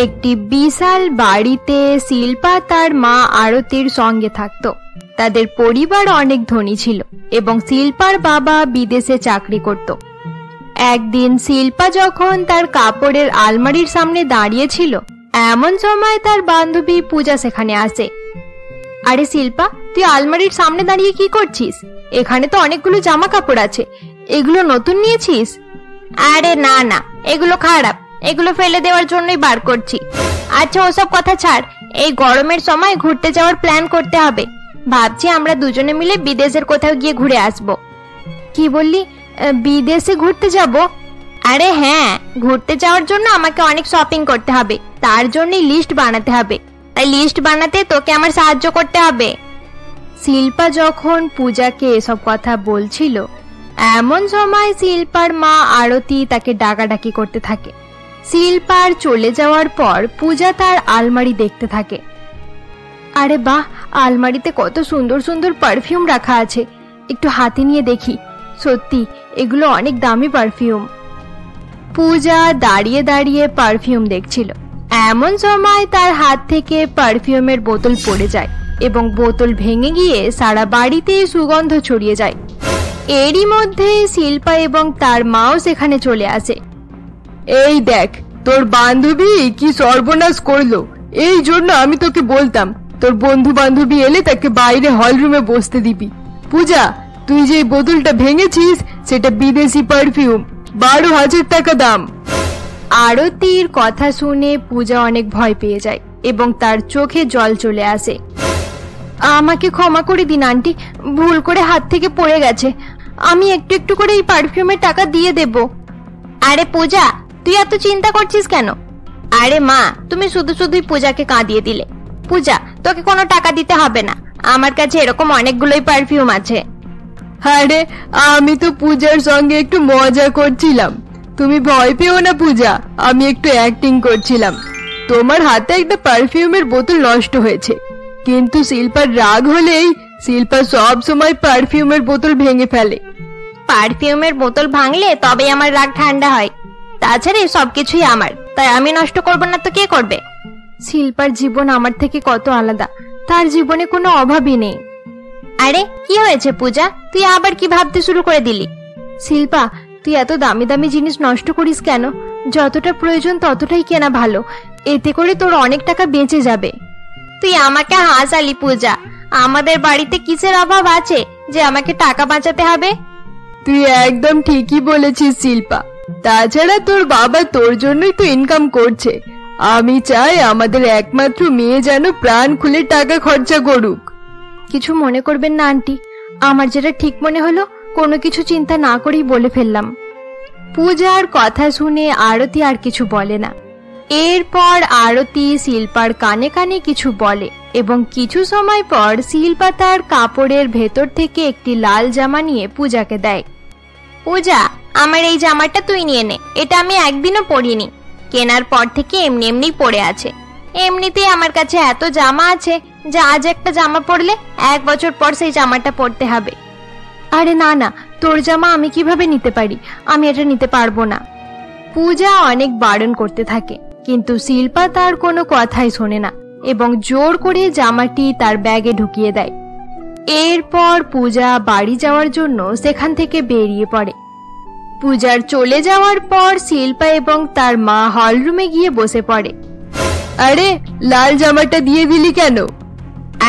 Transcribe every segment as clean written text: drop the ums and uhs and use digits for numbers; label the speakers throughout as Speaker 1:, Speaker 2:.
Speaker 1: একটি বিশাল বাড়িতে শিল্পা তার মা আরতির সঙ্গে থাকতো। তাদের পরিবার অনেক ধনী ছিল এবং শিল্পার বাবা বিদেশে চাকরি করত। একদিন শিল্পা যখন তার কাপড়ের আলমারির সামনে দাঁড়িয়েছিল, এমন সময় তার বান্ধবী পূজা সেখানে আসে। আরে শিল্পা, তুই আলমারির সামনে দাঁড়িয়ে কি করছিস? এখানে তো অনেকগুলো জামা কাপড় আছে, এগুলো নতুন নিয়েছিস? আরে না না, এগুলো খারাপ, এগুলো ফেলে দেওয়ার জন্যই বার করছি। আচ্ছা ওসব কথা ছাড়, এই গরমের সময় ঘুরতে যাওয়ার প্ল্যান করতে হবে। ভাবছি আমরা দুজনে মিলে বিদেশের কোথাও গিয়ে ঘুরে আসব। কি বললি, বিদেশে ঘুরতে যাব? আরে হ্যাঁ, ঘুরতে যাওয়ার জন্য আমাকে অনেক শপিং করতে হবে, তার জন্যই লিস্ট বানাতে হবে। তাই লিস্ট বানাতে তোকে আমার সাহায্য করতে হবে। শিল্পা যখন পূজাকে এসব কথা বলছিল, এমন সময় শিল্পার মা আরতি তাকে ডাকাডাকি করতে থাকে। শিল্পার চলে যাওয়ার পর পূজা তার আলমারি দেখতে থাকে। আরে বাহ, আলমারিতে কত সুন্দর সুন্দর পারফিউম রাখা আছে, একটু হাতে নিয়ে দেখি। সত্যি এগুলো অনেক দামি পারফিউম। পূজা দাঁড়িয়ে দাঁড়িয়ে পারফিউম দেখছিল। এমন সময় তার হাত থেকে পারফিউমের বোতল পড়ে যায় এবং বোতল ভেঙে গিয়ে সারা বাড়িতে সুগন্ধ ছড়িয়ে যায়। এরই মধ্যে শিল্পা এবং তার মাও সেখানে চলে আসে।
Speaker 2: এই দেখ, তোর বান্ধবী কি সর্বনাশ করলো। এই জন্য আমি তোকে বলতাম তোর বন্ধু বান্ধবী এলে তাকে বাইরে হল রুমে বসতে দিবি। পূজা, তুই যে বোতলটা ভেঙেছিস সেটা বিদেশি পারফিউম, 12,000 টাকা দাম।
Speaker 1: আরতির কথা শুনে পূজা অনেক ভয় পেয়ে যায় এবং তার চোখে জল চলে আসে। আমাকে ক্ষমা করে দিন আন্টি, ভুল করে হাত থেকে পড়ে গেছে। আমি একটু একটু করে এই পারফিউমের টাকা দিয়ে দেব। আরে পূজা, তুই এত চিন্তা করছিস কেন? আরে মা, তুমি শুধু শুধুই পূজাকে কাঁদিয়ে দিলে। পূজা, তোকে কোনো টাকা দিতে হবে না, আমার কাছে এরকম অনেকগুলোই পারফিউম আছে।
Speaker 2: আরে আমি তো পূজার সঙ্গে একটু মজা করছিলাম, তুমি ভয় পেও না পূজা, আমি একটু অ্যাক্টিং করছিলাম। তোমার হাতে একটা পারফিউমের বোতল নষ্ট হয়েছে, কিন্তু শিল্পার রাগ হলেই শিল্পা সব সময় পারফিউমের বোতল ভেঙে ফেলে।
Speaker 1: পারফিউমের বোতল ভাঙলে তবে আমার রাগ ঠান্ডা হয়, তাছাড়া সবকিছুই আমার, তাই আমি নষ্ট করব না তো কে করবে? শিল্পার জীবন আমার থেকে কত আলাদা, তার জীবনে কোনো অভাবই নেই। আরে কি হয়েছে পূজা, তুই আবার কি ভাবতে শুরু করে দিলি? শিল্পা, তুই এত দামি দামি জিনিস নষ্ট করিস কেন? যতটা প্রয়োজন ততটাই কেনা ভালো, এতে করে তোর অনেক টাকা বেঁচে যাবে। তুই আমাকে হাসালি পূজা, আমাদের বাড়িতে কিসের অভাব আছে যে আমাকে টাকা বাঁচাতে হবে?
Speaker 2: তুই একদম ঠিকই বলেছিস শিল্পা, তাছাড়া তোর বাবা তোর জন্যই তো ইনকাম করছে। আমি চাই আমাদের একমাত্র মেয়ে যেন প্রাণ খুলে টাকা খরচা করুক।
Speaker 1: কিছু মনে করবেন না আন্টি, আমার যেটা ঠিক মনে হলো কোনো কিছু চিন্তা না করেই বলে ফেললাম। পূজার কথা শুনে আরতি আর কিছু বলে না। এরপর আরতি শিল্পার কানে কানে কিছু বলে এবং কিছু সময় পর শিল্পা তার কাপড়ের ভেতর থেকে একটি লাল জামা নিয়ে পূজাকে দেয়। পূজা, আমার এই জামাটা তুই নিয়ে নে, এটা আমি একদিনও পরিনি, কেনার পর থেকে এমনি এমনি পড়ে আছে। এমনিতেই আমার কাছে এত জামা আছে যে আজ একটা জামা পরলে 1 বছর পর সেই জামাটা পরতে হবে। আরে না না, তোর জামা আমি কিভাবে নিতে পারি, আমি এটা নিতে পারবো না। পূজা অনেক বারণ করতে থাকে, কিন্তু শিল্পা তার কোনো কথাই শোনে না এবং জোর করে জামাটি তার ব্যাগে ঢুকিয়ে দেয়। এরপর পূজা বাড়ি যাওয়ার জন্য সেখান থেকে বেরিয়ে পড়ে। পূজার চলে যাওয়ার পর শিল্পা এবং তার মা হলরুমে গিয়ে বসে পড়ে।
Speaker 2: আরে লাল জামাটা দিয়ে দিলি কেন?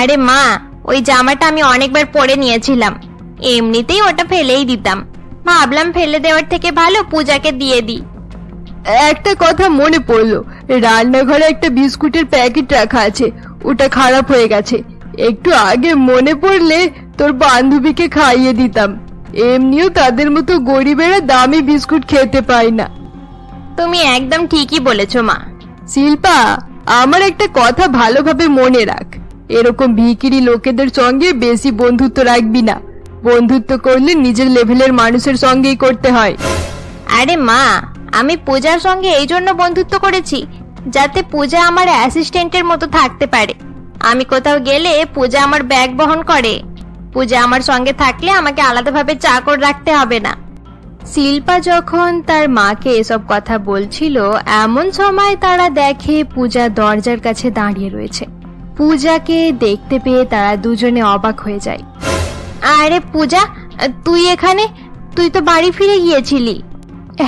Speaker 1: আরে মা, ওই জামাটা আমি অনেকবার পরে নিয়েছিলাম, এমনিতেই ওটা ফেলেই দিতাম, ভাবলাম ফেলে দেওয়ার থেকে ভালো পূজাকে দিয়ে দিই।
Speaker 2: একটা কথা মনে পড়লো, রান্নাঘরে একটা বিস্কুটের প্যাকেট রাখা আছে, ওটা খারাপ হয়ে গেছে। একটু আগে মনে পড়লে তোর বান্ধবীকে খাইয়ে দিতাম, এমনিও তাদের মতো গরিবেরা দামি বিস্কুট খেতে পায় না।
Speaker 1: তুমি একদম ঠিকই বলেছো মা।
Speaker 2: শিল্পা, আমার একটা কথা ভালোভাবে মনে রাখ, এরকম ভিখিরি লোকেদের সঙ্গে বেশি বন্ধুত্ব রাখবি না। বন্ধুত্ব করলে নিজের লেভেলের মানুষের সঙ্গেই করতে হয়।
Speaker 1: আরে মা, আমি পূজার সঙ্গে এই জন্য বন্ধুত্ব করেছি যাতে পূজা আমার অ্যাসিস্ট্যান্টের মতো থাকতে পারে। আমি কোথাও গেলে পূজা আমার ব্যাগ বহন করে। পূজা আমার সঙ্গে থাকলে আমাকে আলাদাভাবে চাকর রাখতে হবে না। শিল্পা যখন তার মাকে এসব কথা বলছিল এমন সময় তারা দেখে পূজা দরজার কাছে দাঁড়িয়ে রয়েছে। পূজাকে দেখতে পেয়ে তারা দুজনে অবাক হয়ে যায়। আরে পূজা, তুই এখানে? তুই তো বাড়ি ফিরে গিয়েছিলি।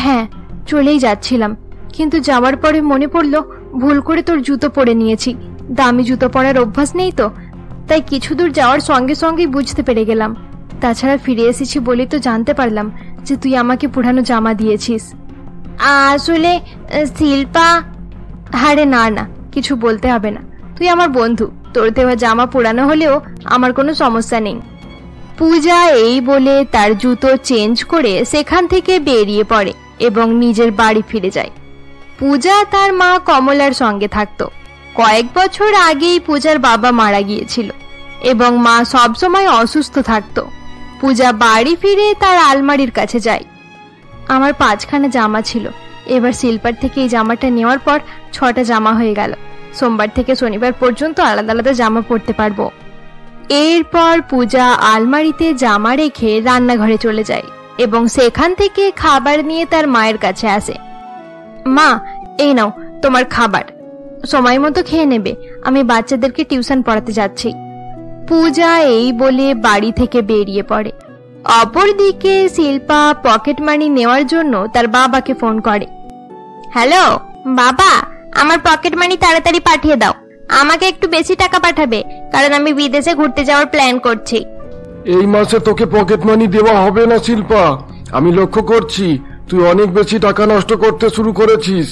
Speaker 1: হ্যাঁ, চলেই যাচ্ছিলাম, কিন্তু যাওয়ার পরে মনে পড়লো ভুল করে তোর জুতো পরে নিয়েছি। দামি জুতো পরার অভ্যাস নেই তো, তাই কিছু দূর যাওয়ার সঙ্গে সঙ্গেই বুঝতে পেরে গেলাম। তাছাড়া ফিরে এসেছি বলে তো জানতে পারলাম যে তুই আমাকে পুরানো জামা দিয়েছিস। আসলে শিল্পা। আরে না না, কিছু বলতে হবে না, তুই আমার বন্ধু, তোর দেওয়া জামা পুরানো হলেও আমার কোনো সমস্যা নেই। পূজা এই বলে তার জুতো চেঞ্জ করে সেখান থেকে বেরিয়ে পড়ে এবং নিজের বাড়ি ফিরে যায়। পূজা তার মা কমলার সঙ্গে থাকতো। কয়েক বছর আগেই পূজার বাবা মারা গিয়েছিল এবং মা সবসময় অসুস্থ থাকতো। পূজা বাড়ি ফিরে তার আলমারির কাছে যায়। আমার 5খানা জামা ছিল, এবার শিল্পার থেকে এই জামাটা নেওয়ার পর 6টা জামা হয়ে গেল। সোমবার থেকে শনিবার পর্যন্ত আলাদা আলাদা জামা পরতে পারবো। এরপর পূজা আলমারিতে জামা রেখে রান্নাঘরে চলে যায় এবং সেখান থেকে খাবার নিয়ে তার মায়ের কাছে আসে। মা, এই নাও তোমার খাবার, সময় মতো খেয়ে নেবে, আমি বাচ্চাদেরকে টিউশন পড়াতে যাচ্ছি। পূজা এই বলে বাড়ি থেকে বেরিয়ে পড়ে। অপরদিকে শিল্পা পকেট মানি নেওয়ার জন্য তার বাবাকে ফোন করে। হ্যালো বাবা, আমার পকেট মানি তাড়াতাড়ি পাঠিয়ে দাও। আমাকে একটু বেশি টাকা পাঠাবে, কারণ আমি বিদেশে ঘুরতে যাওয়ার প্ল্যান করছি।
Speaker 3: এই মাসে তোকে পকেট মানি দেওয়া হবে না শিল্পা, আমি লক্ষ্য করছি তুই অনেক বেশি টাকা নষ্ট করতে শুরু করেছিস।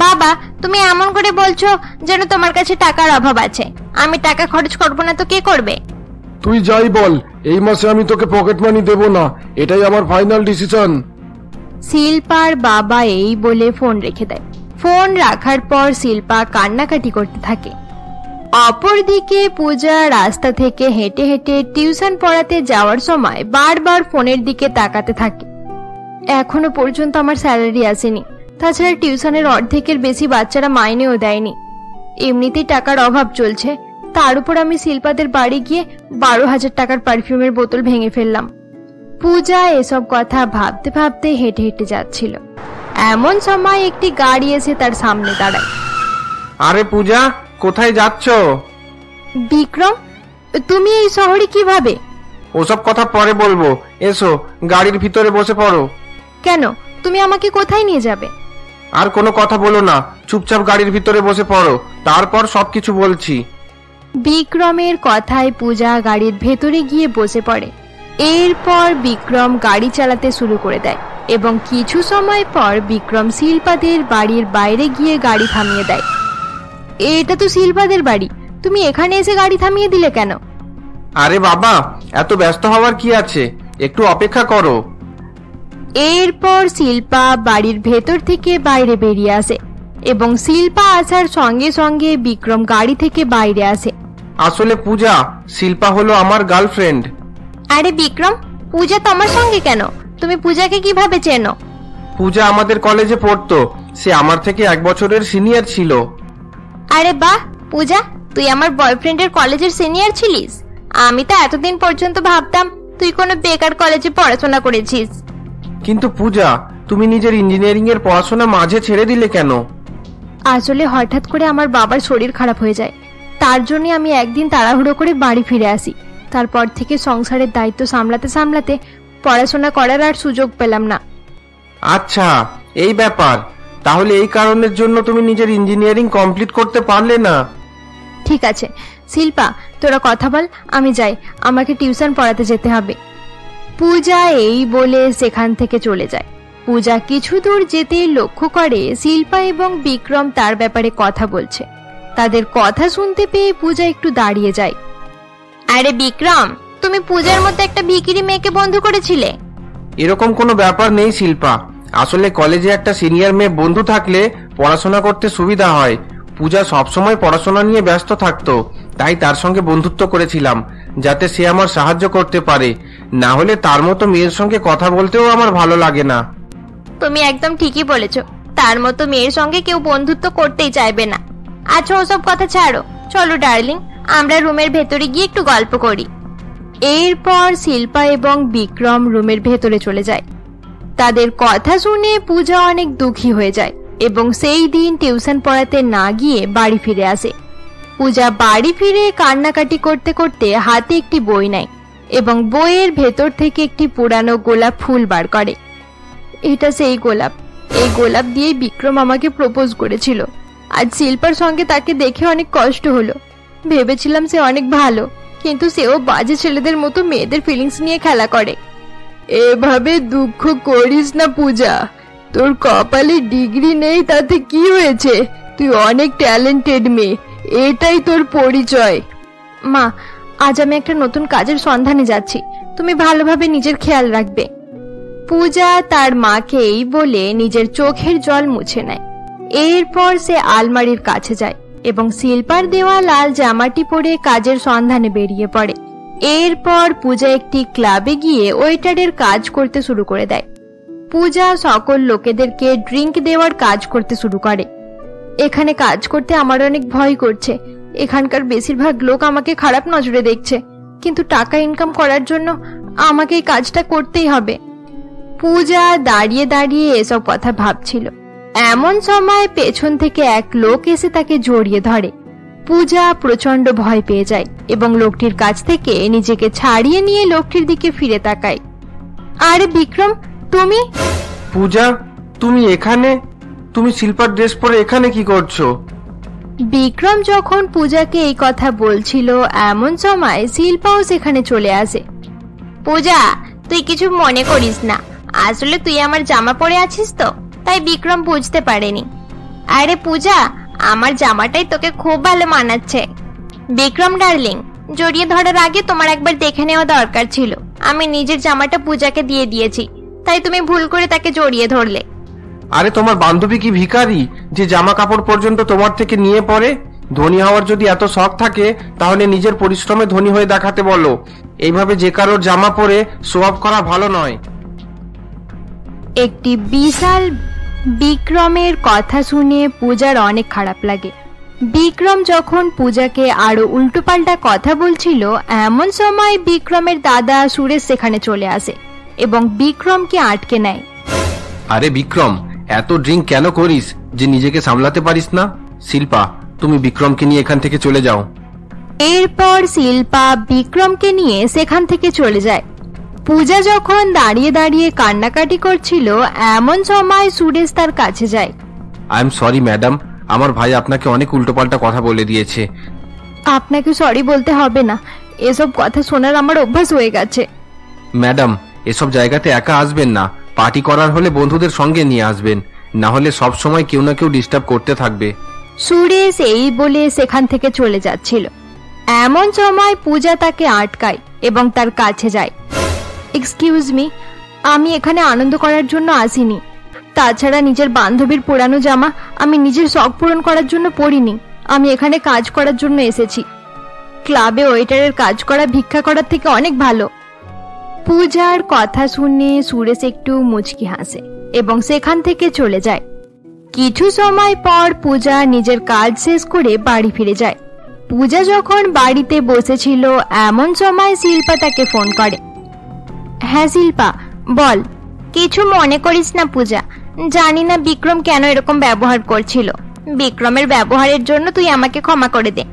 Speaker 1: বাবা, তুমি এমন করে বলছো যেন তোমার কাছে টাকার অভাব আছে। আমি টাকা খরচ করবো না তো কে করবে?
Speaker 3: তুই যাই বল, এই মাসে আমি তোকে পকেট মানি দেব না, এটাই আমার ফাইনাল ডিসিশন।
Speaker 1: শিল্পার বাবা এই বলে ফোন রেখে দেয়। ফোন রাখার পর শিল্পা কান্নাকাটি করতে থাকে। অপরদিকে পূজা রাস্তা থেকে হেঁটে হেঁটে টিউশন পড়াতে যাওয়ার সময় বারবার ফোনের দিকে তাকাতে থাকে। এখনো পর্যন্ত আমার স্যালারি আসেনি, তাছাড়া টিউশনের অর্ধেকের বেশি বাচ্চারা মাইনেও দেয়নি। এমনিতেই টাকার অভাব চলছে, তার উপর আমি শিল্পাদের বাড়ি গিয়ে 12,000 টাকার পারফিউমের বোতল ভেঙে ফেললাম। পূজা এসব কথা ভাবতে ভাবতে হেঁটে হেঁটে যাচ্ছিল। এমন সময় একটি গাড়ি এসে তার সামনে দাঁড়ায়।
Speaker 4: আরে পূজা, কোথায় যাচ্ছ?
Speaker 1: বিক্রম, তুমি এই শহরে কিভাবে?
Speaker 4: ওসব কথা পরে বলবো, এসো গাড়ির ভিতরে বসে পড়ো।
Speaker 1: কেন, তুমি আমাকে কোথায় নিয়ে যাবে?
Speaker 4: আর কোনো কথা বলো না, চুপচাপ গাড়ির ভিতরে বসে পড়ো, তারপর সবকিছু বলছি।
Speaker 1: বিক্রমের কথায় পূজা গাড়ির ভেতরে গিয়ে বসে পড়ে। এরপর বিক্রম গাড়ি চালাতে শুরু করে দেয় এবং কিছু সময় পর বিক্রম শিল্পাদের বাড়ির বাইরে গিয়ে গাড়ি থামিয়ে দেয়। এটা তো শিল্পাদের বাড়ি, তুমি এখানে এসে গাড়ি থামিয়ে দিলে কেন?
Speaker 4: আরে বাবা, এত ব্যস্ত হওয়ার কি আছে, একটু অপেক্ষা করো।
Speaker 1: এরপর শিল্পা বাড়ির ভেতর থেকে বাইরে বেরিয়ে আসে এবং শিল্পা আসার সঙ্গে সঙ্গে বিক্রম গাড়ি থেকে বাইরে আসে।
Speaker 4: আসলে পূজা, শিল্পা হলো আমার গার্লফ্রেন্ড।
Speaker 1: আরে বিক্রম, পূজা তোমার সঙ্গে কেন? তুমি পূজাকে কিভাবে চেনো?
Speaker 4: পূজা আমাদের কলেজে পড়তো, সে আমার থেকে 1 বছরের সিনিয়র ছিল।
Speaker 1: আরে বাহ পূজা, তুই আমার বয়ফ্রেন্ডের কলেজের সিনিয়র ছিলিস? আমি তো এতদিন পর্যন্ত ভাবতাম তুই কোনো বেকার কলেজে পড়াশোনা করেছিস।
Speaker 4: কিন্তু পূজা, তুমি নিজের ইঞ্জিনিয়ারিং এর পড়াশোনা মাঝে ছেড়ে দিলে কেন?
Speaker 1: আসলে হঠাৎ করে আমার বাবার শরীর খারাপ হয়ে যায়, তার জন্য আমি একদিন তাড়াহুড়ো করে বাড়ি ফিরে আসি। তারপর থেকে সংসারের দায়িত্ব সামলাতে সামলাতে পড়াশোনা করার আর সুযোগ পেলাম না।
Speaker 4: আচ্ছা, এই ব্যাপার। তাহলে এই কারণের জন্য তুমি নিজের ইঞ্জিনিয়ারিং কমপ্লিট করতে পারলে না?
Speaker 1: ঠিক আছে শিল্পা, তোরা কথা বল, আমি যাই, আমাকে টিউশন পড়াতে যেতে হবে। পূজা এই বলে সেখান থেকে চলে যায়। পূজা কিছু দূর যেতেই লক্ষ্য করে শিল্পা এবং বিক্রম তার ব্যাপারে কথা বলছে। তাদের কথা শুনতে পেয়ে পূজা একটু দাঁড়িয়ে যায়। আরে বিক্রম, তুমি পূজার মতো একটা ভিখিরি মেয়েকে বন্ধু করেছিলে?
Speaker 4: এরকম কোনো ব্যাপার নেই শিল্পা, আসলে কলেজে একটা সিনিয়র মেয়ে বন্ধু থাকলে পড়াশোনা করতে সুবিধা হয়। পূজা সবসময় পড়াশোনা নিয়ে ব্যস্ত থাকতো, তাই তার সঙ্গে বন্ধুত্ব করেছিলাম, যাতে সে আমার সাহায্য করতে পারে। না হলে তার মতো মেয়ের সঙ্গে কথা বলতেও আমার ভালো লাগে না।
Speaker 1: তুমি একদম ঠিকই বলেছো, তার মতো মেয়ের সঙ্গে কেউ বন্ধুত্ব করতেই চাইবে না। আচ্ছা ওসব কথা ছাড়ো, চলো ডার্লিং, আমরা রুমের ভেতরে গিয়ে একটু গল্প করি। এরপর শিল্পা এবং বিক্রম রুমের ভেতরে চলে যায়। তাদের কথা শুনে পূজা অনেক দুঃখী হয়ে যায় এবং সেই দিন টিউশন পড়াতে না গিয়ে বাড়ি ফিরে আসে। পূজা বাড়ি ফিরে কান্নাকাটি করতে করতে হাতে একটি বই নেয় এবং বইয়ের ভেতর থেকে একটি পুরানো গোলাপ ফুল বার করে। এটা সেই গোলাপ, এই গোলাপ দিয়েই বিক্রম আমাকে প্রপোজ করেছিল। আজ শিল্পার সঙ্গে তাকে দেখে অনেক কষ্ট হলো। ভেবেছিলাম সে অনেক ভালো, কিন্তু সেও বাজে ছেলেদের মতো মেয়েদের ফিলিংস নিয়ে খেলা করে।
Speaker 2: এভাবে দুঃখ করিস না পূজা, তোর কপালে ডিগ্রি নেই তাতে কি হয়েছে? তুই অনেক ট্যালেন্টেড মেয়ে, এটাই তোর পরিচয়।
Speaker 1: মা, আজ আমি একটা নতুন কাজের সন্ধানে যাচ্ছি, তুমি ভালোভাবে নিজের খেয়াল রাখবে। পূজা তার মাকে এই বলে নিজের চোখের জল মুছে নেয়। এরপর সে আলমারির কাছে যায় এবং শিল্পার দেওয়া লাল জামাটি পরে কাজের সন্ধানে বেরিয়ে পড়ে। এরপর পূজা একটি ক্লাবে গিয়ে ওয়েটারের কাজ করতে শুরু করে দেয়। পূজা সকল লোকেদেরকে ড্রিঙ্ক দেওয়ার কাজ করতে শুরু করে। এখানে কাজ করতে আমার অনেক ভয় করছে। এখানকার বেশিরভাগ লোক আমাকে খারাপ নজরে দেখছে, কিন্তু টাকা ইনকাম করার জন্য আমাকে এই কাজটা করতেই হবে। পূজা দাঁড়িয়ে দাঁড়িয়ে এসব কথা ভাবছিল। এমন সময় পেছন থেকে এক লোক এসে তাকে জড়িয়ে ধরে। পূজা প্রচন্ড ভয় পেয়ে যায় এবং লোকটির কাছ থেকে নিজেকে ছাড়িয়ে নিয়ে লোকটির দিকে ফিরে তাকায়। আরে বিক্রম, তুমি?
Speaker 4: পূজা, তুমি এখানে? তুমি শিল্পার ড্রেস পরে এখানে কি করছো?
Speaker 1: বিক্রম যখন পূজাকে এই কথা বলছিল এমন সময় শিল্পাও সেখানে চলে আসে। পূজা, তুই কিছু মনে করিস না, আসলে তুই আমার জামা পরে আছিস তো, তাই বিক্রম বুঝতে পারেনি। আরে পূজা, আমার জামাটাই তোকে খুব ভালো মানাচ্ছে। বিক্রম ডার্লিং, জড়িয়ে ধরার আগে তোমার একবার দেখে নেওয়া দরকার ছিল। আমি নিজের জামাটা পূজাকে দিয়ে দিয়েছি, তাই তুমি ভুল করে তাকে জড়িয়ে ধরলে।
Speaker 4: আরে তোমার বান্ধবী কি ভিখারি যে জামা কাপড় পর্যন্ত তোমার থেকে নিয়ে পড়ে? ধনী হওয়ার যদি এত শখ থাকে তাহলে নিজের পরিশ্রমে ধনী হয়ে দেখাতে বলো। এইভাবে যে কারোর জামা পরে শো অফ করা ভালো নয়।
Speaker 1: একটি বিশাল বিক্রমের কথা শুনে পূজার অনেক খারাপ লাগে। বিক্রম যখন পূজাকে আরো উল্টোপাল্টা কথা বলছিল এমন সময় বিক্রমের দাদা সুরেশ সেখানে চলে আসে এবং বিক্রমকে আটকে নেয়।
Speaker 4: আরে বিক্রম, এত ড্রিঙ্ক কেন করিস যে নিজেকে সামলাতে পারিস না? শিল্পা, তুমি বিক্রমকে নিয়ে এখান থেকে চলে যাও।
Speaker 1: এরপর শিল্পা বিক্রমকে নিয়ে সেখান থেকে চলে যায়। পূজা যখন দাঁড়িয়ে দাঁড়িয়ে কান্নাকাটি করছিল এমন সময় সুরেশ তার কাছে যায়।
Speaker 4: আই এম সরি ম্যাডাম, আমার ভাই আপনাকে অনেক উল্টোপাল্টা কথা বলে দিয়েছে।
Speaker 1: আপনাকে সরি বলতে হবে না, এসব কথা শোনার আমার অভ্যাস হয়ে গেছে।
Speaker 4: ম্যাডাম, এসব জায়গাতে একা আসবেন না, পার্টি করার হলে বন্ধুদের সঙ্গে নিয়ে আসবেন, না হলে সব সময় কেউ না কেউ ডিস্টার্ব করতে থাকবে।
Speaker 1: সুরেশ এই বলে সেখান থেকে চলে যাচ্ছিল এমন সময় পূজা তাকে আটকায় এবং তার কাছে যায়। এক্সকিউজ মি, আমি এখানে আনন্দ করার জন্য আসিনি। তাছাড়া নিজের বান্ধবীর পুরানো জামা আমি নিজের শখ পূরণ করার জন্য পরিনি। আমি এখানে কাজ করার জন্য এসেছি। ক্লাবে ওয়েটারের কাজ করা ভিক্ষা করার থেকে অনেক ভালো। পূজার কথা শুনে সুরেশ একটু মুচকি হাসে এবং সেখান থেকে চলে যায়। কিছু সময় পর পূজা নিজের কাজ শেষ করে বাড়ি ফিরে যায়। পূজা যখন বাড়িতে বসেছিল এমন সময় শিল্পা তাকে ফোন করে। হ্যাঁ শিল্পা, বল। কিছু মনে করিস না পূজা, জানি না বিক্রম কেন এরকম ব্যবহার করছিল। বিক্রমের ব্যবহারের জন্য তুই আমাকে ক্ষমা করে দে।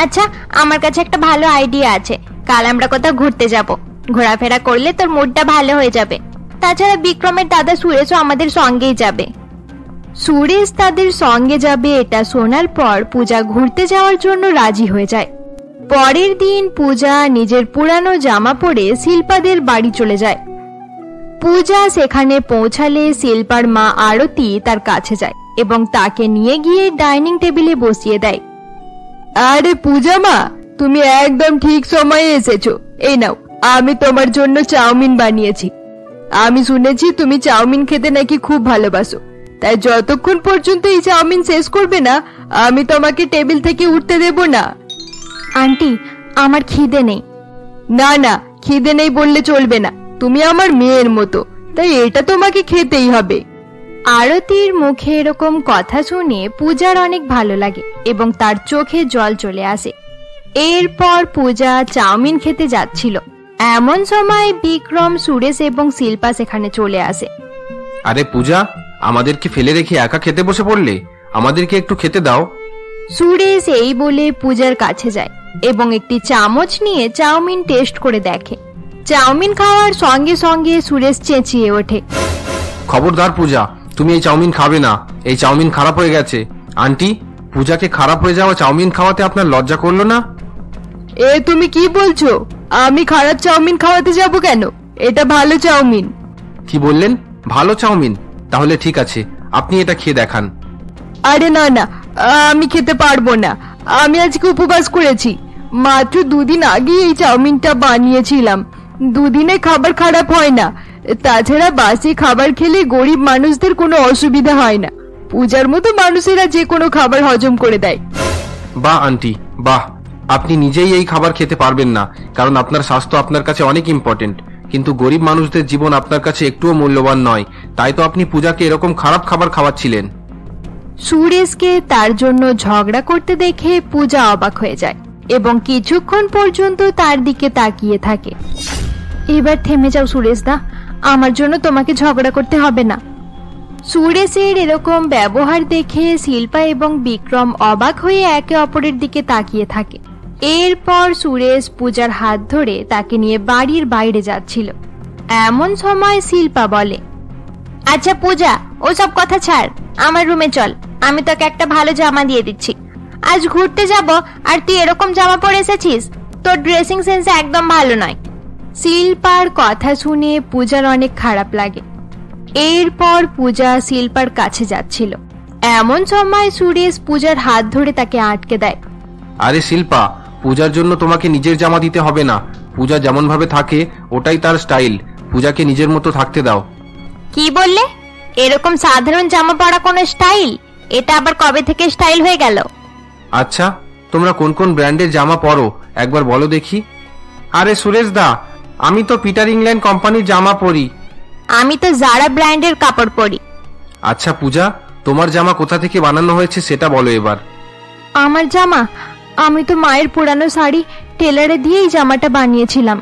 Speaker 1: আচ্ছা, আমার কাছে একটা ভালো আইডিয়া আছে। কাল আমরা কোথাও ঘুরতে যাব, ঘোরাফেরা করলে তোর মুডটা ভালো হয়ে যাবে। তাছাড়া বিক্রমের দাদা সুরেশও আমাদের সঙ্গেই যাবে। সুরেশ তাদের সঙ্গে যাবে এটা শোনার পর পূজা ঘুরতে যাওয়ার জন্য রাজি হয়ে যায়। পরের দিন পূজা নিজের পুরানো জামা পরে শিল্পাদের বাড়ি চলে যায়। পূজা সেখানে পৌঁছালে শিল্পার মা আরতি তার কাছে যায় এবং তাকে নিয়ে গিয়ে ডাইনিং টেবিলে বসিয়ে দেয়।
Speaker 2: আরে পূজা মা, তুমি একদম ঠিক সময়ে এসেছো। এই নাও, আমি তোমার জন্য চাউমিন বানিয়েছি। আমি শুনেছি তুমি চাউমিন খেতে নাকি খুব ভালোবাসো, তাই যতক্ষণ পর্যন্ত এই চাউমিন শেষ করবে না আমি তোমাকে টেবিল থেকে উঠতে দেব না।
Speaker 1: আন্টি, আমার খিদে নেই।
Speaker 2: না না, খিদে নেই বললে চলবে না। তুমি আমার মেয়ের মতো, তাই এটা তোমাকে খেতেই হবে।
Speaker 1: আরতির মুখে এরকম কথা শুনে পূজার অনেক ভালো লাগে এবং তার চোখে জল চলে আসে। এরপর পূজা চাউমিন খেতে যাচ্ছিল এমন সময় বিক্রম, সুরেশ এবং শিল্পা সেখানে চলে আসে।
Speaker 4: আরে পূজা, আমাদেরকে ফেলে রেখে একা খেতে বসে পড়লে? আমাদেরকে একটু খেতে দাও।
Speaker 1: সুরেশ এই বলে পূজার কাছে যায় এবং একটি চামচ নিয়ে চাউমিন টেস্ট করে দেখে। চাউমিন খাওয়ার সঙ্গে সঙ্গে সুরেশ চেঁচিয়ে ওঠে,
Speaker 4: খবরদার পূজা, তুমি এই চাউমিন খাবে না। এই চাউমিন খারাপ হয়ে গেছে। আন্টি, পূজাকে খারাপ হয়ে যাওয়া চাউমিন খাওয়াতে আপনার লজ্জা করলো না?
Speaker 2: এ তুমি কি বলছো? আমি খারাপ চাউমিন খাওয়াতে যাব কেন? এটা ভালো চাউমিন।
Speaker 4: কি বললেন? ভালো চাউমিন? তাহলে ঠিক আছে, আপনি এটা খেয়ে দেখান।
Speaker 2: আরে না না, আমি খেতে পারবো না। আমি আজকে উপবাস করেছি। মাত্র 2 দিন আগে এই চাউমিনটা বানিয়েছিলাম। 2 দিনে খাবার খারাপ হয় না। তাছাড়া বাসি খাবার খেলে গরিব মানুষদের কোনো অসুবিধা হয় না। পূজার মতো মানুষেরা যে কোনো খাবার হজম করে দেয়।
Speaker 4: বাহ আন্টি, বাহ। আপনি নিজেই এই খাবার খেতে পারবেন না, কারণ আপনার স্বাস্থ্য আপনার কাছে অনেক ইম্পর্টেন্ট। কিন্তু গরিব মানুষদের জীবন আপনার কাছে একটুও মূল্যবান নয়, তাই তো আপনি পূজাকে এরকম খারাপ খাবার খাওয়াচ্ছিলেন।
Speaker 1: সুরেশকে তার জন্য ঝগড়া করতে দেখে পূজা অবাক হয়ে যায় এবং কিছুক্ষণ পর্যন্ত তার দিকে তাকিয়ে থাকে। এবার থেমে যাও সুরেশ দা, আমার জন্য তোমাকে ঝগড়া করতে হবে না। সুরেশের এরকম ব্যবহার দেখে শিল্পা এবং বিক্রম অবাক হয়ে একে অপরের দিকে তাকিয়ে থাকে। এরপর সুরেশ পূজার হাত ধরে তাকে নিয়ে বাড়ির বাইরে যাচ্ছিল। এমন সময় শিল্পা বলে, আচ্ছা পূজা, ওসব কথা ছাড়, আমার রুমে চল, আমি তোকে একটা ভালো জামা দিয়ে দিচ্ছি। আজ ঘুরতে যাব আর তুই এরকম জামা পরে এসেছিস? তোর ড্রেসিং সেন্স একদম ভালো নয়। শিল্পার কথা শুনে পূজার অনেক খারাপ লাগে। এরপর পূজা শিল্পার কাছে যাচ্ছিল। এমন সময় সুরেশ পূজার হাত ধরে তাকে আটকে দেয়।
Speaker 4: আরে শিল্পা, পূজার জন্য তোমাকে নিজের জামা দিতে হবে না। পূজা যেমন ভাবে থাকে ওটাই তার স্টাইল। পূজাকে নিজের মতো থাকতে দাও।
Speaker 1: কি বললে? এরকম সাধারণ জামা পরা কোনো স্টাইল? এটা আবার কবে থেকে স্টাইল হয়ে গেল?
Speaker 4: আচ্ছা, তোমরা কোন কোন ব্র্যান্ডের জামা পরো একবার বলো দেখি। আরে সুরেশ দা, আমি তো পিটার ইংল্যান্ড কোম্পানির জামা পরি।
Speaker 1: আমি তো জারা ব্র্যান্ডের কাপড় পরি।
Speaker 4: আচ্ছা পূজা, তোমার জামা কোথা থেকে বানানো হয়েছে সেটা বলো এবার।
Speaker 1: আমার জামা? আমি তো মায়ের পুরানো শাড়ি টেলারে দিয়েই জামাটা বানিয়েছিলাম।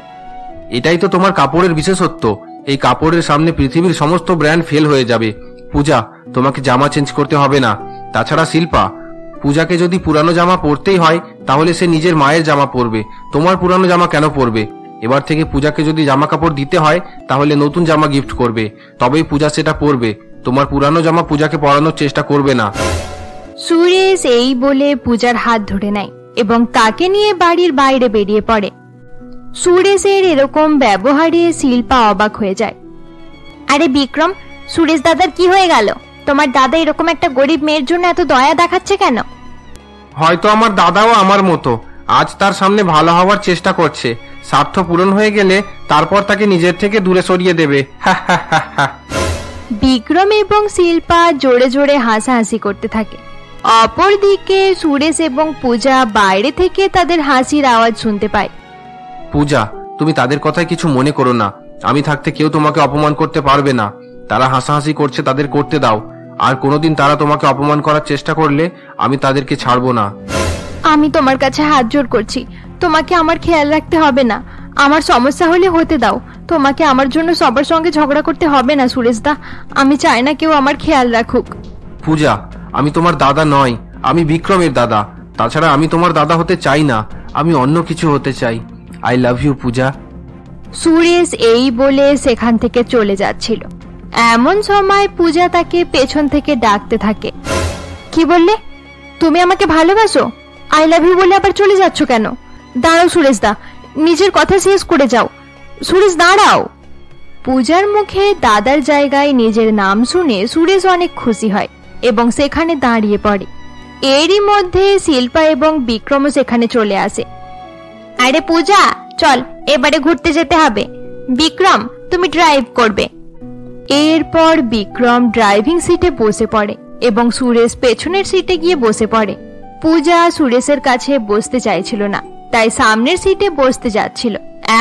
Speaker 4: এটাই তো তোমার কাপড়ের বিশেষত্ব। এই কাপড়ের সামনে পৃথিবীর সমস্ত ব্র্যান্ড ফেল হয়ে যাবে। পূজা, তোমাকে জামা চেঞ্জ করতে হবে না। তাছাড়া শিল্পা, পূজাকে যদি পুরানো জামা পরতেই হয় তাহলে সে নিজের মায়ের জামা পরবে। তোমার পুরানো জামা কেন পরবে? এবার থেকে পূজাকে যদি জামা কাপড় দিতে হয় তাহলে নতুন জামা গিফট করবে, তবেই পূজা সেটা পরবে। তোমার পুরানো জামা পূজাকে পরানোর চেষ্টা করবে না।
Speaker 1: সুরেশ এই বলে পূজার হাত ধরে নেয় এবং তাকে নিয়ে বাড়ির বাইরে বেরিয়ে পড়ে। সুরেশের এরকম ব্যবহারে শিল্পা অবাক হয়ে যায়। আরে বিক্রম, সুরেশ দাদার কি হয়ে গেল? তোমার দাদা এরকম একটা গরিব মেয়ের জন্য এত দয়া দেখাচ্ছে কেন?
Speaker 4: হয়তো আমার দাদাও আমার মতো আজ তার সামনে ভালো হওয়ার চেষ্টা করছে। স্বার্থ পূরণ হয়ে গেলে তারপর তাকে নিজের থেকে দূরে সরিয়ে দেবে।
Speaker 1: বিক্রম এবং শিল্পা জোরে জোরে হাসাহাসি করতে থাকে। অপরদিকে সুরেশ এবং পূজা বাইরে থেকে তাদের হাসির আওয়াজ শুনতে পায়।
Speaker 4: পূজা, তুমি তাদের কথায় কিছু মনে করো না। আমি থাকতে কেউ তোমাকে অপমান করতে পারবে না। তারা হাসাহাসি করছে, তাদের করতে দাও। আর কোনোদিন তারা তোমাকে অপমান করার চেষ্টা করলে আমি তাদেরকে ছাড়বো না।
Speaker 1: আমি তোমার কাছে হাত জোড় করছি, তোমাকে আমার খেয়াল রাখতে হবে না। আমার সমস্যা হলে হতে দাও। তোমাকে আমার জন্য সবার সঙ্গে ঝগড়া করতে হবে না সুরেশ দা। আমি চাই না কেউ আমার খেয়াল রাখুক।
Speaker 4: পূজা, আমি তোমার দাদা নয়, আমি বিক্রমের দাদা। তাছাড়া আমি তোমার দাদা হতে চাই না, আমি অন্য কিছু হতে চাই। আই লাভ ইউ পূজা।
Speaker 1: সুরেশ এই বলে সেখান থেকে চলে যাচ্ছিল। এমন সময় পূজা তাকে পেছন থেকে ডাকতে থাকে। কি বললে? তুমি আমাকে ভালোবাসো? আই লাভ ইউ বলে আবার চলে যাচ্ছ কেন? দাঁড়াও সুরেশ দা, নিজের কথা শেষ করে যাও। সুরেশ দাঁড়াও। পূজার মুখে দাদার জায়গায় নিজের নাম শুনে সুরেশ অনেক খুশি হয় এবং সেখানে দাঁড়িয়ে পড়ে। এরই মধ্যে শিল্পা এবং বিক্রমও সেখানে চলে আসে। আরে পূজা, চল এবারে ঘুরতে যেতে হবে। বিক্রম, তুমি ড্রাইভ করবে। এরপর বিক্রম ড্রাইভিং সিটে বসে পড়ে এবং সুরেশ পেছনের সিটে গিয়ে বসে পড়ে। পূজা সুরেশের কাছে বসতে চাইছিল না, তাই সামনের সিটে বসতে যাচ্ছিল।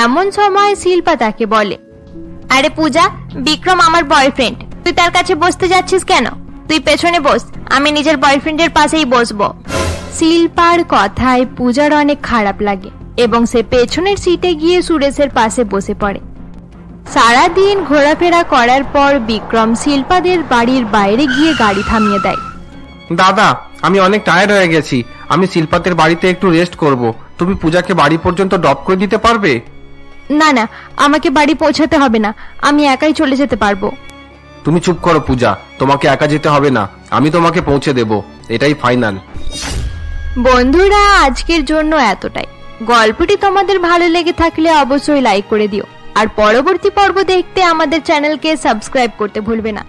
Speaker 1: এমন সময় শিল্পা তাকে বলে, আরে পূজা, বিক্রম আমার বয়ফ্রেন্ড, তুই তার কাছে বসতে যাচ্ছিস কেন? তুই পেছনে বস, আমি নিজের বয়ফ্রেন্ডের পাশেই বসবো। শিল্পার কথায় পূজার অনেক খারাপ লাগে এবং সে পেছনের সিটে গিয়ে সুরেশের পাশে বসে পড়ে। সারাদিন ঘোরাফেরা করার পর বিক্রম শিল্পাদের বাড়ির বাইরে গিয়ে গাড়ি থামিয়ে দেয়।
Speaker 4: দাদা, আমি অনেক টায়ার্ড হয়ে গেছি, আমি শিল্পাদের বাড়িতে একটু রেস্ট করব। তুমি পূজাকে বাড়ি পর্যন্ত ড্রপ করে দিতে পারবে?
Speaker 1: না না, আমাকে বাড়ি পৌঁছাতে হবে না, আমি একাই চলে যেতে পারবো।
Speaker 4: তুমি চুপ করো পূজা, তোমাকে একা যেতে হবে না, আমি তোমাকে পৌঁছে দেব, এটাই ফাইনাল।
Speaker 1: বন্ধুরা, আজকের জন্য এতটাই। গল্পটি তোমাদের ভালো লেগে থাকলে অবশ্যই লাইক করে দিও, আর পরবর্তী পর্ব দেখতে আমাদের চ্যানেলকে সাবস্ক্রাইব করতে ভুলবে না।